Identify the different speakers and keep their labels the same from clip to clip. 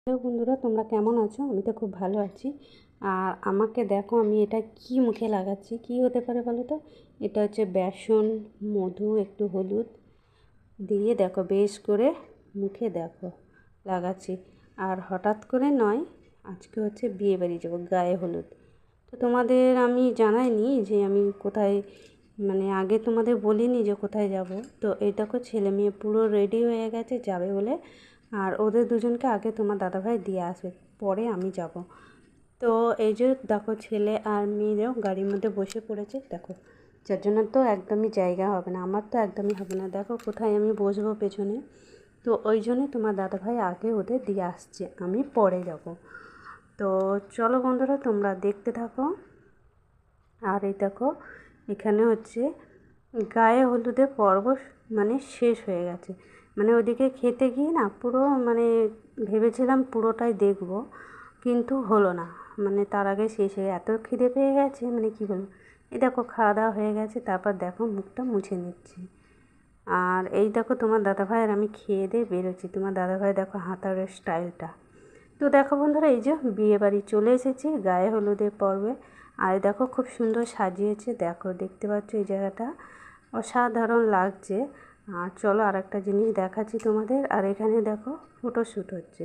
Speaker 1: Hello বন্ধুরা, তোমরা কেমন আছো? আমি তো খুব ভালো আছি। আর আমাকে দেখো, আমি এটা কি মুখে লাগাচ্ছি, কি হতে পারে বলো তো? এটা হচ্ছে বেসন, মধু, একটু হলুদ দিয়ে দেখো বেশ করে মুখে দেখো লাগাচ্ছি। আর হঠাৎ করে নয়, আজকে হচ্ছে বিয়ে বাড়ি যাবো, গায়ে হলুদ। তো তোমাদের আমি জানাইনি যে আমি কোথায়, মানে আগে তোমাদের বলিনি যে কোথায় যাব। তো এই দেখো ছেলে মেয়ে পুরো রেডি হয়ে গেছে যাবে বলে। আর ওদের দুজনকে আগে তোমার দাদাভাই দিয়ে আসবে, পরে আমি যাব। তো এই যে দেখো ছেলে আর মেয়েরাও গাড়ির মধ্যে বসে পড়েছে দেখো। যার জন্য তো একদমই জায়গা হবে না, আমার তো একদমই হবে না। দেখো কোথায় আমি বসবো পেছনে। তো ওই জন্যে তোমার দাদাভাই আগে ওদের দিয়ে আসছে, আমি পরে যাব। তো চলো বন্ধুরা, তোমরা দেখতে থাকো। আর এই দেখো এখানে হচ্ছে গায়ে হলুদের পর্ব মানে শেষ হয়ে গেছে। মানে ওদিকে খেতে গিয়ে না পুরো মানে ভেবেছিলাম পুরোটাই দেখব, কিন্তু হলো না। মানে তার আগে শেষ হয়ে এত খিদে পেয়ে গেছে, মানে কী বলবো। এই দেখো খাওয়া দাওয়া হয়ে গেছে, তারপর দেখো মুখটা মুছে নিচ্ছি। আর এই দেখো তোমার দাদাভাই আর আমি খেয়ে দিয়ে বেরোচ্ছি। তোমার দাদাভাই দেখো হাতারের স্টাইলটা। তো দেখো বন্ধুরা, এই যে বিয়ে বাড়ি চলে এসেছি গায়ে হলুদের পর্বে। আর দেখো খুব সুন্দর সাজিয়েছে, দেখো দেখতে পাচ্ছ এই জায়গাটা অসাধারণ লাগছে। আর চলো আর একটা জিনিস দেখাচ্ছি তোমাদের। আর এখানে দেখো ফটোশ্যুট হচ্ছে।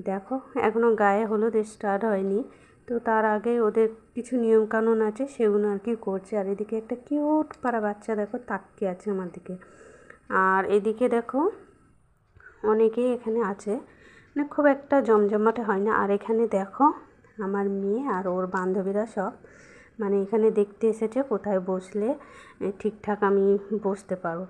Speaker 1: দেখো এখনও গায়ে হলুদ স্টার্ট হয়নি, তো তার আগে ওদের কিছু নিয়মকানুন আছে, সেগুলো আর কি করছে। আর এদিকে একটা কিউট পাড়া বাচ্চা দেখো তাকিয়ে আছে আমার দিকে। আর এদিকে দেখো অনেকেই এখানে আছে, মানে খুব একটা জমজমাটে হয় না। আর এখানে দেখো আমার মেয়ে আর ওর বান্ধবীরা সব মানে এখানে দেখতে এসেছে কোথায় বসলে ঠিকঠাক আমি বসতে পারবো।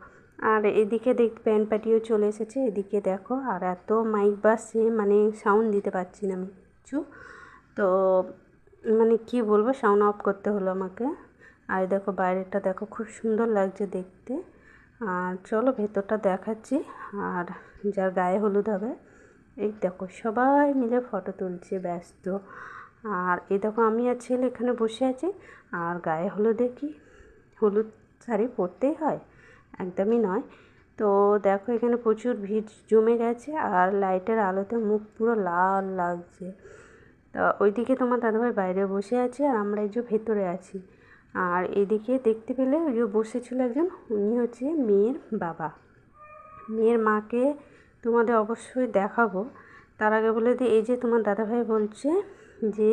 Speaker 1: আর এদিকে ব্যান্ড পার্টিও চলে এসেছে এদিকে দেখো। আর এত মাইক বাজছে, মানে সাউন্ড দিতে পারছি না আমি কিছু। তো মানে কি বলবো, সাউন্ড অফ করতে হলো আমাকে। আর দেখো বাইরেটা দেখো খুব সুন্দর লাগছে দেখতে। আর চলো ভেতরটা দেখাচ্ছি। আর যার গায়ে হলুদ হবে এই দেখো সবাই মিলে ফটো তুলছে ব্যস্ত। আর এই দেখো আমি আর ছেলে এখানে বসে আছি। আর গায়ে হলুদে কি হলুদ শাড়ি পরতেই হয়? একদমই নয়। তো দেখো এখানে প্রচুর ভিড় জমে গেছে, আর লাইটের আলোতে মুখ পুরো লাল লাগছে। তা ওইদিকে তোমার দাদাভাই বাইরে বসে আছে, আর আমরা এই যে ভেতরে আছি। আর এদিকে দেখতে পেলে ওই যে বসেছিল একজন, উনি হচ্ছে মেয়ের বাবা। মেয়ের মাকে তোমাদের অবশ্যই দেখাবো। তার আগে বলে দিই, এই যে তোমার দাদাভাই বলছে যে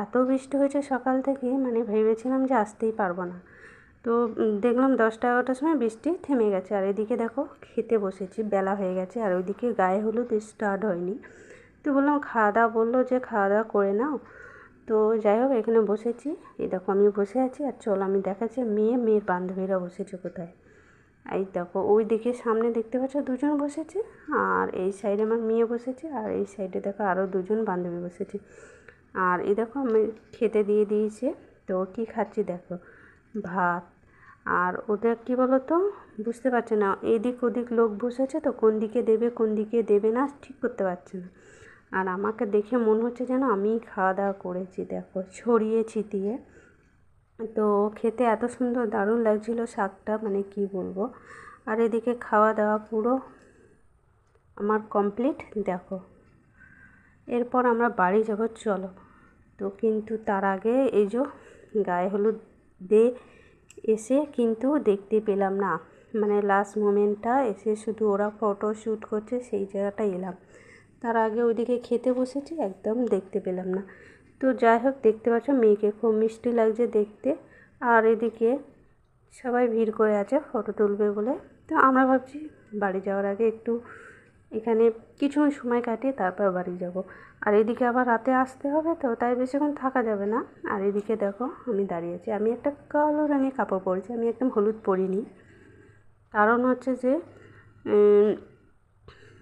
Speaker 1: এত বৃষ্টি হয়েছে সকাল থেকে, মানে ভেবেছিলাম যে আসতেই পারবো না। তো দেখলাম 10টা-11টার সময় বৃষ্টি থেমে গেছে। আর এদিকে দেখো খেতে বসেছি, বেলা হয়ে গেছে। আর ওইদিকে গায়ে হলুদ স্টার্ট হয়নি। তো বললাম খাওয়া দাওয়া, বললো যে খাওয়া দাওয়া করে নাও। তো যাই হোক এখানে বসেছি, এই দেখো আমি বসে আছি। আর চলো আমি দেখাচ্ছি মেয়ের বান্ধবীরা বসেছে কোথায়। এই দেখো ওই দিকে সামনে দেখতে পাচ্ছ দুজন বসেছে, আর এই সাইডে আমার মেয়ে বসেছে, আর এই সাইডে দেখো আরও দুজন বান্ধবী বসেছে। আর এই দেখো আমি খেতে দিয়ে দিয়েছে। তো কী খাচ্ছি দেখো, ভাত। আর ওদের কী বলো তো, বুঝতে পারছে না, এদিক ওদিক লোক বসেছে, তো কোন দিকে দেবে কোন দিকে দেবে না ঠিক করতে পারছে না। আর আমাকে দেখে মনে হচ্ছে যেন আমিই খাওয়া দাওয়া করেছি, দেখো ছড়িয়ে ছিটিয়ে। তো খেতে এত সুন্দর দারুণ লাগছিলো শাকটা, মানে কি বলবো। আর এদিকে খাওয়া দাওয়া পুরো আমার কমপ্লিট দেখো। এরপর আমরা বাড়ি যাব, চলো। তো কিন্তু তার আগে এই যে গায়ে হলুদ দিয়ে এসে কিন্তু দেখতে পেলাম না, মানে লাস্ট মোমেন্টটা এসে শুধু ওরা ফটো শ্যুট করছে সেই জায়গাটায় এলাম। তার আগে ওইদিকে খেতে বসেছি, একদম দেখতে পেলাম না। তো যাই হোক দেখতে পাচ্ছ মেয়েকে খুব মিষ্টি লাগছে দেখতে। আর এদিকে সবাই ভিড় করে আছে ফটো তুলবে বলে। তো আমরা ভাবছি বাড়ি যাওয়ার আগে একটু এখানে কিছু সময় কাটিয়ে তারপর বাড়ি যাব। আর এদিকে আবার রাতে আসতে হবে, তো তাই বেশিক্ষণ থাকা যাবে না। আর এদিকে দেখো আমি দাঁড়িয়ে আছি, আমি একটা কালো রঙের কাপড় পরেছি, আমি একদম হলুদ পরিনি। কারণ হচ্ছে যে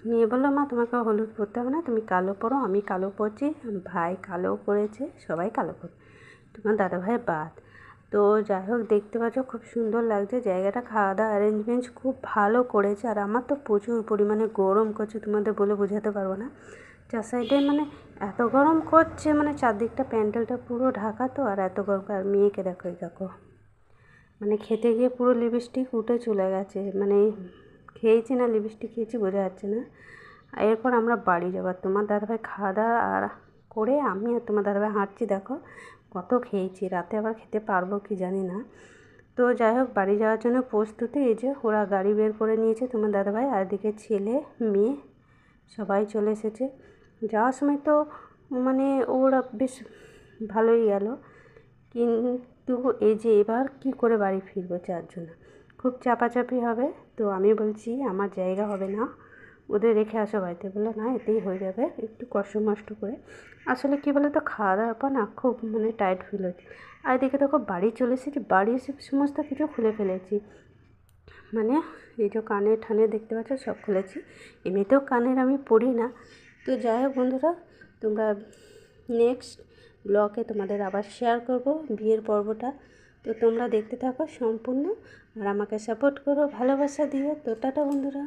Speaker 1: মেয়ে বললো মা তোমাকে হলুদ পরতে হবে না, তুমি কালো পরো। আমি কালো পরছি, ভাই কালো পরেছে, সবাই কালো পরে, তোমার দাদাভাই বাদ। তো যাই হোক দেখতে পাচ্ছ খুব সুন্দর লাগছে জায়গাটা, খাওয়া দাওয়া অ্যারেঞ্জমেন্ট খুব ভালো করেছে। আর আমার তো প্রচুর পরিমাণে গরম করছে, তোমাদের বলে বোঝাতে পারবো না। চার সাইডে মানে এত গরম করছে, মানে চারদিকটা প্যান্ডেলটা পুরো ঢাকা, তো আর এত গরম। আর মেয়েকে দেখো দেখো মানে খেতে গিয়ে পুরো লিপস্টিক উঠে চলে গেছে, মানে খেয়েছি না লিপস্টিক খেয়েছি বোঝা যাচ্ছে না। এরপর আমরা বাড়ি যাবো। তোমার দাদাভাই খাওয়া দাওয়া আর করে আমি আর তোমার দাদাভাই হাঁটছি, দেখো কত খেয়েছি, রাতে আবার খেতে পারবো কি জানি না। তো যাই হোক, বাড়ি যাওয়ার জন্য প্রস্তুতি। এই যে ওরা গাড়ি বের করে নিয়েছে তোমার দাদাভাই, আর এদিকে ছেলে মেয়ে সবাই চলে এসেছে। যাওয়ার সময় তো মানে ওরা বেশ ভালোই গেল, কিন্তু এই যে এবার কি করে বাড়ি ফিরবো চারজন, খুব চাপাচাপি হবে। তো আমি বলছি আমার জায়গা হবে না, ওদের রেখে আসো বাড়িতে। বললো না, এতেই হয়ে যাবে, একটু কষ্ট মষ্ট করে। আসলে কী বলো তো, খাওয়া দাওয়ার পর না খুব মানে টায়ার্ড ফিল হচ্ছে। আর এদিকে দেখো বাড়ি চলে এসেছি, বাড়ি এসে সমস্ত কিছু খুলে ফেলেছি, মানে এই যে কানের ঠানে দেখতে পাচ্ছ সব খুলেছি। এমনিতেও কানের আমি পরি না। তো যাই হোক বন্ধুরা, তোমরা নেক্সট ব্লগে তোমাদের আবার শেয়ার করব বিয়ের পর্বটা। তো তোমরা দেখতে থাকো সম্পূর্ণ, আর আমাকে সাপোর্ট করো, ভালোবাসা দিও। তো টাটা বন্ধুরা।